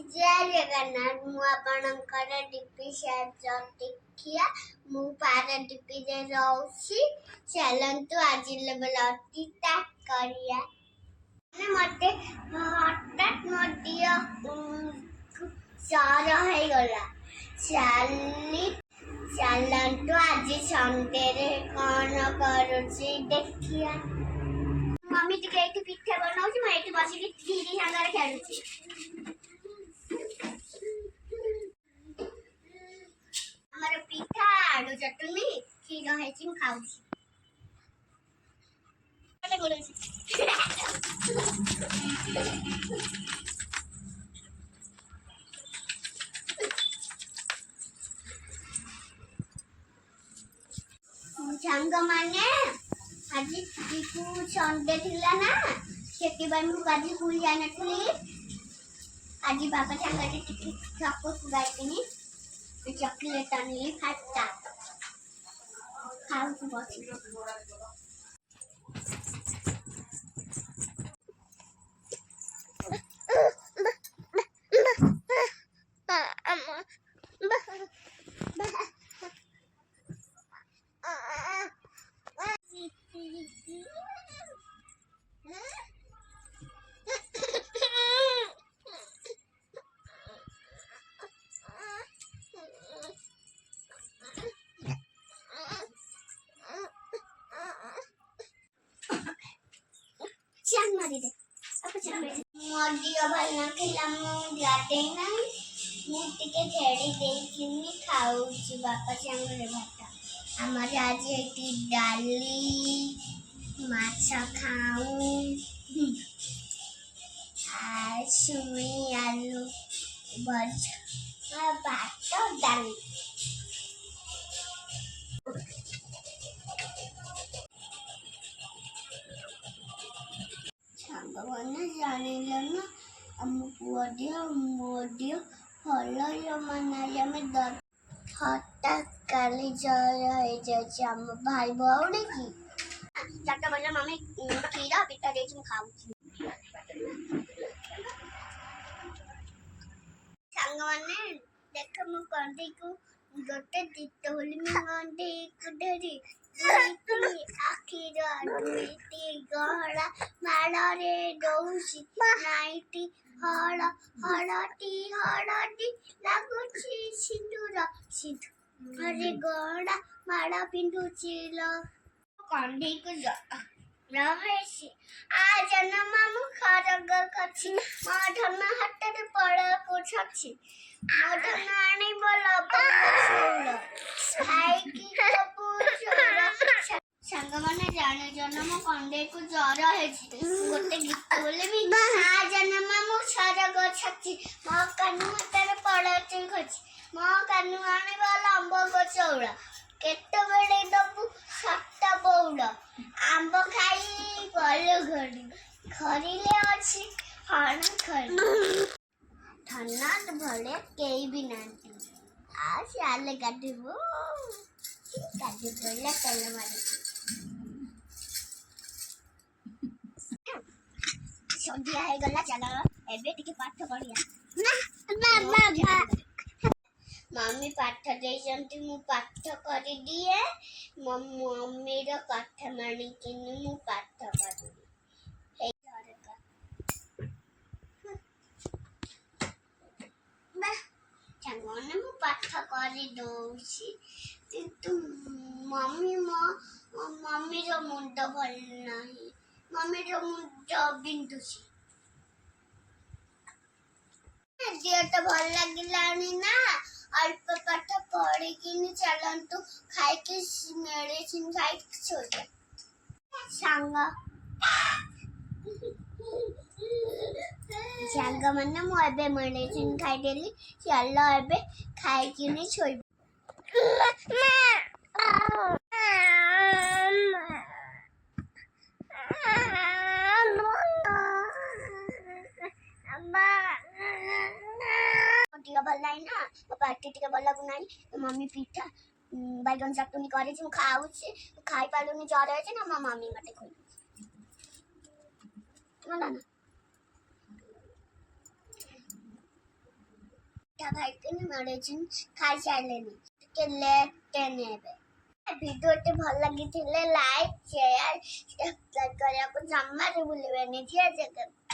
जय जगन्नाथ मु आपणकर डीपी शेयर देखिया मु पारादीपी रे रहउछि चलंतु आज लेवल अति स्टार्ट करिया मते हठात मोदिया चार है गला चलंतु आज संडे रे कौन करूछि देखिया मम्मी टिके एठी पिठा बनाउछि मैं एठी बसिकी दीदी संगरे खेलुछि हमारे पिठा आलू चटनी खीर है चिम खाउछि कते गोलछि संग माने आज दीपू संडे थिला ना सेति बाय मु काजी स्कूल जाना थली आज बाबा संगरे टिके चॉकलेट गाइतिनी चॉकलेट आनी खाता खाऊ बसी चांग मारी दे अब चांग मारी मोदियो भाई ना खिला मु जाते नहीं मु टिके खेड़ी दे किनी खाउची बापा चांग रे भाता हमारे आज एटी डाली माछा खाऊ सुई आलू भजा भात डाली भगवान जानिल ना हम पुअदियो मोदियो हलय मनाया में दर हटा काली जर है जे हम भाई भौणी की चाटा बजा मम्मी खीरा पिठा दे हम खाऊ संग माने देख मु कंदी को गोटे दित होली में कंदी को डरी आखिर दुईटी गहरा माड़े दौसी नाइटी हड़ हड़ती लगुची सिंदूर सिंधु अरे गहरा माड़ पिंधुचिल कंदी को रहे आज मामू खरग कछि मधन हाथ रे पड़ को छछि मधन आनी बोला पछोड़ खाई की संग माने जाने जन्म कंदे को जर हेछि गोटे गीत बोले भी आ जन्म मु छरग छछि म कानु हातरे पड़छि खछि म कानु आनी वाला अंब को चौड़ा केते बेले दबु सातटा बौड़ आंब खाई गलो घड़ी खरीले अछि हण खरी धन्नात भले केई भी नांती आ साले काटिबो काटी पड़ला कल मारी संध्या है गला चला एबे टिके पाठ पढ़िया ना मम्मी पाठ दे जंती मु पाठ करी दिए मम्मी रो पाठ मानी किनु मु पाठ करी हे घर का बा चंगने मु पाठ करी दोसी किंतु मम्मी रो मुंड भल नाही मम्मी रो मुंड बिंदुसी जेटा भल लागिलानी ना अल्प पाठ पढ़ी कि चलंतु खाई कि मेडिसिन खाई छोड़ सांग माने मु एबे मेडिसिन खाई देली चल एबे खाई कि छोड़ भल नहीं ना पार्टी टिके भल लागुनाई मम्मी पिठा बैगन चटनी करे छु खाउछि खाई पालुनी जरे छै ना मम्मी मते खोइ मला ना ପିଠା ଖାଇକିନି ମେଡିସିନ ଖାଇସାରିଲେଣି ଟିକେ ଲେଟ୍ ନେବେ। ଭିଡ଼ିଓଟି ଭଲ ଲାଗିଥିଲେ ଲାଇକ୍ ସେୟାର ସବସ୍କ୍ରାଇବ୍ କରିବାକୁ ଜମାରୁ ଭୁଲିବେନି। ଜୟ ଜଗନ୍ନାଥ।